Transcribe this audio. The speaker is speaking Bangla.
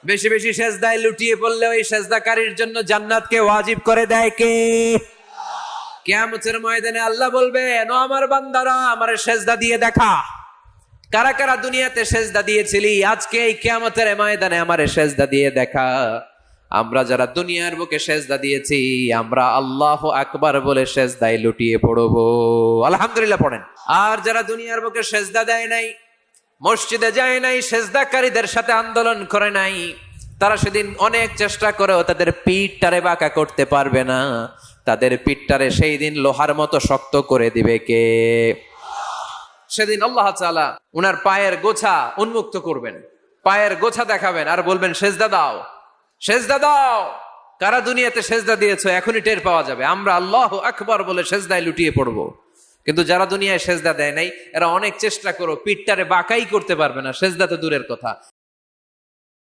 বেশি বেশি সেজদায় লুটিয়ে পড়লে ওই সেজদাকারীর জন্য জান্নাতকে ওয়াজিব করে দেয় কে? কিয়ামতের ময়দানে আল্লাহ বলবেন, ও আমার বান্দারা, আমারে সেজদা দিয়ে দেখা। কারা কারা দুনিয়াতে সেজদা দিয়েছিলি, আজকে এই কিয়ামতের ময়দানে আমারে সেজদা দিয়ে দেখা। আমরা যারা দুনিয়ার বুকে সেজদা দিয়েছি, আমরা আল্লাহু আকবার বলে সেজদায় লুটিয়ে পড়বো, আলহামদুলিল্লাহ পড়েন। আর যারা দুনিয়ার বুকে সেজদা দেয় নাই, মসজিদে যায় নাই, সেজদাকারীদের সাথে আন্দোলন করে নাই, তারা সেদিন অনেক চেষ্টা করেও তাদের পিঠটারে বাঁকা করতে পারবে না। তাদের পিঠটারে সেই দিন লোহার মতো শক্ত করে দিবে কে? সেদিন আল্লাহ তাআলা উনার পায়ের গোছা উন্মুক্ত করবেন, পায়ের গোছা দেখাবেন আর বলবেন, সেজদা দাও, সেজদা দাও। কারা দুনিয়াতে সেজদা দিয়েছো এখনই টের পাওয়া যাবে। আমরা আল্লাহু আকবার বলে সেজদায় লুটিয়ে পড়বো। কিন্তু যারা দুনিয়ায় সেজদা দেয় নাই, এরা অনেক চেষ্টা করো, পিঠটারে বাঁকাই করতে পারবে না, সেজদা তো দূরের কথা।